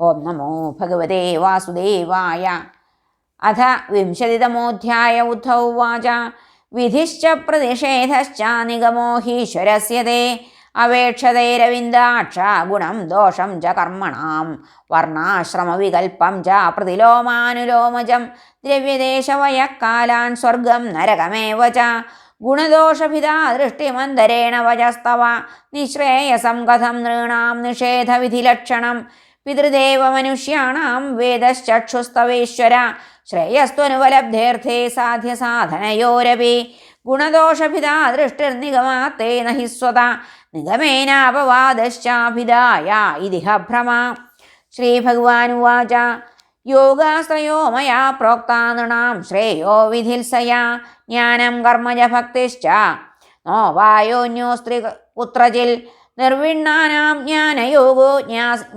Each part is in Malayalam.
ഓം നമോ ഭഗവതേ വാസുദേവായ. അഥ 20തമോऽധ്യായ. ഉദ്ധൗ ഉവാച വിധിശ്ച പ്രതിഷേധശ്ച നിഗമോ ഹീശ്വരസ്യ തേ അവേക്ഷതൈരവിന്ദാക്ഷ ഗുണം ദോഷം ച കർമ്മണാം വർണ്ണാശ്രമവികൽപ്പം ച പ്രതിലോമാനുലോമജം ദ്രവ്യദേശവയഃകാലാൻ സ്വർഗം നരകമേവ ച ഗുണദോഷഭിദാ ദൃഷ്ടിമന്തരേണ വചസ്തവ നിശ്രേയസം കഥം നൃണാം നിഷേധവിധിലക്ഷണം പിതൃദേവ മനുഷ്യാണാം വേദശ്ചക്ഷുസ്തവേശ്വര ശ്രേയസ്ത്വനുപലബ്ധേർത്ഥേ സാധ്യസാധനയോരപി ഗുണദോഷഭിദാ ദൃഷ്ടിർനിഗമാത്തേ നഹി സ്വത നിഗമേനാപവാദശ്ചാഭിദായ ഇതിഹ ഭ്രമ. ശ്രീഭഗവാനുവാച യോഗാശ്രയോ മയാ പ്രോക്താ നൃണാം ശ്രേയോ വിധിൽസയാ ജ്ഞാനം കർമ്മജ ഭക്തിശ്ച നോവായോന്യോസ്ത്രീ കുത്രചിൽ നിർവിണ്ണാനാം ജ്ഞാനയോഗോ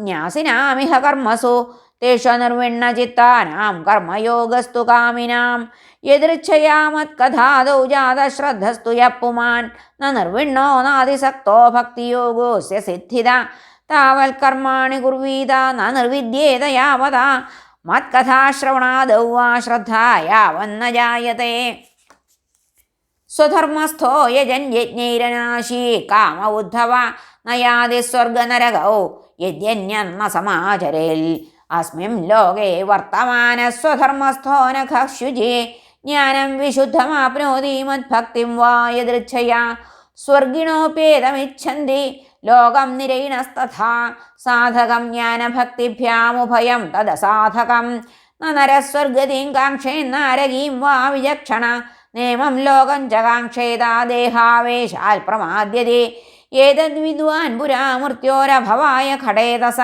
ന്യാസിനാമിഹ കർമ്മസു തേഷു നിർവിണ്ണചിത്താനാം കർമ്മയോഗസ്തു കാമിനാം യദൃച്ഛയാ മത്കഥാദൗ ജാതശ്രദ്ധസ്തു യഃ പുമാൻ ന നിർവിണ്ണോ നാദിസക്തോ ഭക്തിയോഗോസ്യ സിദ്ധിത താവൽകർമാണി കുർവീത ന നിർവിദ്യേത യാവതാ മത്കഥാശ്രവണാദൗ വാ ശ്രദ്ധാ യാവന്ന ജായത്തെ. സ്വധർമ്മസ്ഥോ യജൻ യജ്ഞൈരനാശീ കാമ ഉദ്ധവ നയാതി സ്വർഗനരകൗ യജ്ഞന്യന്ന സമാചരേൽ അസ്മിൻ ലോകേ വർത്തമാന സ്വധർമ്മസ്ഥോ നഖ ശുചി ജ്ഞാനം വിശുദ്ധമാപ്നോതി മദ്ഭക്തിം വാ യദൃച്ഛയാ സ്വർഗിണോപേതമിച്ഛന്തി ലോകം നിരൈണസ്തഥാ സാധകം ജ്ഞാനഭക്തിഭ്യാമുഭയം തദസാധകം നരസ്വർഗതിം കാക്ഷേന്നാരകീം വാ വിചക്ഷണ നേമം ലോകം ച കാക്ഷേതാ ദേഹാവേശാൽ പ്രമാദ്യതേ ഏതദ്വിദ്വാൻ പുരാ മൃത്യോരഭവായ ഖടേതസ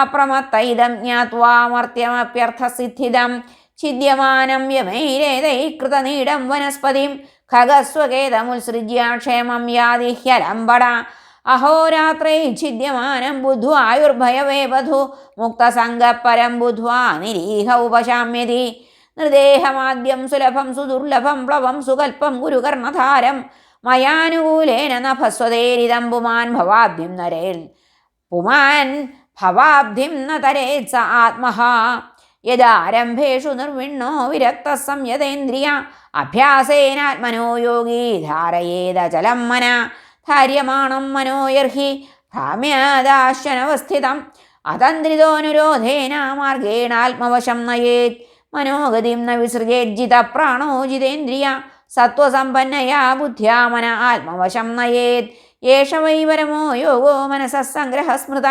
അപ്രമത്തൈദം ജ്ഞാത്വാ മർത്യമപ്യർത്ഥസിദ്ധിദം ഛിദ്യമാനം യമൈരേതൈ കൃതനീടം വനസ്പതിം ഖഗസ്വകേതമുത്സൃജ്യ ക്ഷേമം യാതി ഹ്യലംബട അഹോരാത്രൈ ഛിദ്യമാനം ബുദ്ധ്വായുർഭയവേ വധു മുക്തസംഗപരം ബുദ്ധ്വാ നിരീഹ ഉപശാമ്യതി നിർദേഹമാദ്യം സുലഭം സുദുർലഭം പ്ലവം സുകൽപ്പം ഗുരുകർണധാരം മയാനുകൂലേന നഭസ്വതേരിതം പുമാൻ ഭവാബ്ധിം നരേൽ പുമാൻ ഭവാബ്ധിം ന തരേത് സ ആത്മഹ യദാരംഭേഷു നിർവിണ്ണോ വിരക്ത സംയതേന്ദ്രിയ അഭ്യാസേനാത്മനോ യോഗീ ധാരയേദചലം മന ധാര്യമാണം മനോയർഹി ഭ്രാമ്യദാശ്വനവസ്ഥിതം അതന്ത്രിതോനുരോധേന മാർഗേണാത്മവശം നയേത് മനോഗതിം ന വിസൃജേജ്ജിത പ്രാണോ ജിതേന്ദ്രിയ സത്വസമ്പന്നയാ ബുദ്ധ്യാ മന ആത്മവശം നയേത് യേഷ വൈ പരമോ യോഗോ മനസഃ സംഗ്രഹ സ്മൃത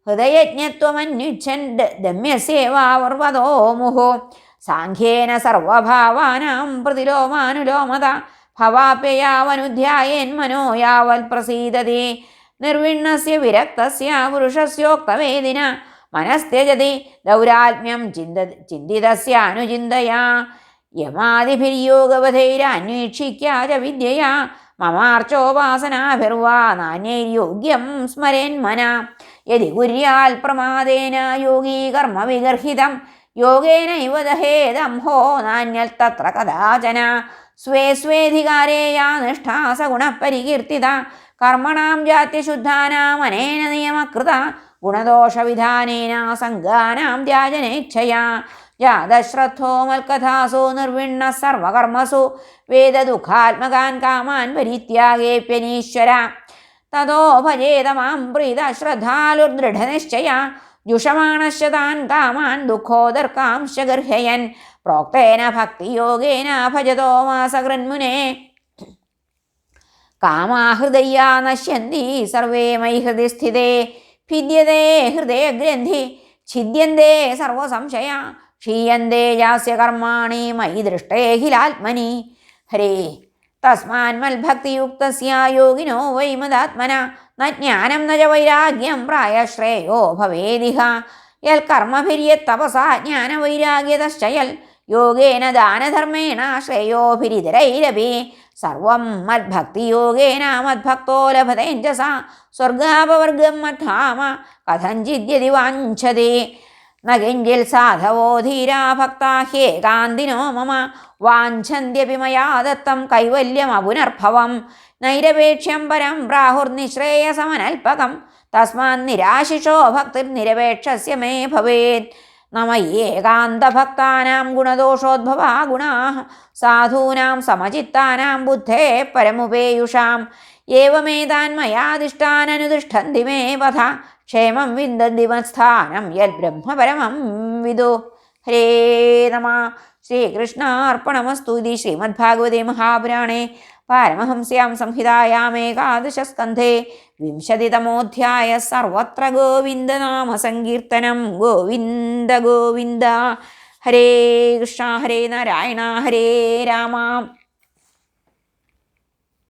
ഹൃദയജ്ഞത്വമന്വിച്ഛൻ ദമ്യസ്യേവാവർവതോ മുഹോ സാഖ്യേന സർവഭാവാനാം പ്രതിലോമാനുലോമത ഭവാപ്യയാവനുധ്യായേൻ മനോ യാവൽ പ്രസീദതി നിർവിണ്ണസ്യ വിരക്തസ്യ പുരുഷസ്യോക്തവേദിന മനസ്ത്യജതി ദൗരാത്മ്യം ചിന്തിതസ്യാനുചിന്തയാ യമാദിഭിര്യോഗവധൈരന്വേക്ഷിക്യാ ച വിദ്യയാ മമാർച്ചോപാസനാഭിർവാ നാന്യൈര്യോഗ്യം സ്മരേന്മന യദി കുര്യാൽ പ്രമാദേന യോഗീ കർമ്മ വിഗർഹിതം യോഗേനൈവ ദഹേദംഹോ നാന്യൽ തത്ര കദാചന സ്വേ സ്വേധികാരേ യാ നിഷ്ഠാ സഗുണപരികീർത്തിത കർമ്മണാം ജാത്യശുദ്ധാനാം അനേന നിയമകൃത ഗുണദോഷവിധാനേന സംഗാനാം ത്യാജനേച്ഛയാ ജാതശ്രദ്ധോ മൽക്കഥാസു നിർവിണ്ണ സർവകർമ്മസു വേദദുഃഖാത്മകാൻ കാമാൻ പരിത്യാഗേപ്യനീശ്വര തതോ ഭജേത മാം പ്രീത ശ്രദ്ധാലുർദൃഢനിശ്ചയ ജുഷമാണശ്ച താൻ കാമാൻ ദുഃഖോദർക്കാംശ ഗർഹയൻ പ്രോക്തേന ഭക്തിയോഗേന ഭജതോ മാസകൃന്മുനെ കാമാഹൃദയ്യാ നശ്യന്തി സർവേ മയി ഹൃദി സ്ഥിതേ ഭിദ്യതേ ഹൃദയഗ്രന്ഥി ഛിദ്യന്തേ സർവസംശയ ക്ഷീയന്തേ ജാസ്യ കർമാണി മയി ദൃഷ്ടേഖിലാത്മനി ഹരേ തസ്മാന്മൽഭക്തിയുക്തസ്യ യോഗിനോ വൈ മദാത്മന ന ജ്ഞാനം ന ച വൈരാഗ്യം പ്രായശ്രേയോ ഭവേദിഹ യൽ കർമ്മഭിര്യത്തപസാ ജ്ഞാനവൈരാഗ്യതശ്ച യൽ യോഗേന ദാനധർമ്മേണ ശ്രേയോഭിരിതരൈരപി സർവം മദ്ഭക്തിയോഗേന മദ്ഭക്തോ ലഭതേഞ്ജസ സ്വർഗാപവർഗം മദ്ധാമ കഥഞ്ചിദ്യതി വാഞ്ചതി ന കിഞ്ചിൽ സാധവോ ധീരാ ഭക്താ ഹ്യേകാന്തിനോ മമ വാഞ്ചന്ത്യപി മയാ ദത്തം കൈവല്യമപുനർഭവം നൈരപേക്ഷ്യം പരം പ്രാഹുർനിശ്രേയസമനൽപകം തസ്മാൻ നിരാശിഷോ ഭക്തിർനിരപേക്ഷസ്യ മേ ഭവേത്. നമ ഏകാന്തഭക്താനാം ഗുണദോഷോദ്ഭവാ ഗുണാഃ സാധൂനാം സമചിത്താനാം ബുദ്ധേ പരമുപേയുഷാം. ഏവമേതാൻ മയാദിഷ്ടാനനുതിഷ്ഠന്തി മേ പഥ ക്ഷേമം വിന്ദന്തി മത്സ്ഥാനം യദ്ബ്രഹ്മപരമം വിദു. ഹരേ നമ. ശ്രീകൃഷ്ണാർപ്പണമസ്തു. ഇതി ശ്രീമദ്ഭാഗവതേ മഹാപുരാണേ പാരമഹംസ്യാം സംഹിതായാമേകാദശസ്കന്ധേ വിംശതിതമോധ്യായ. സർവത്ര ഗോവിന്ദനാമസങ്കീർത്തനം. ഗോവിന്ദ ഗോവിന്ദ. ഹരേ കൃഷ്ണ ഹരേ നാരായണ ഹരേ രാമ.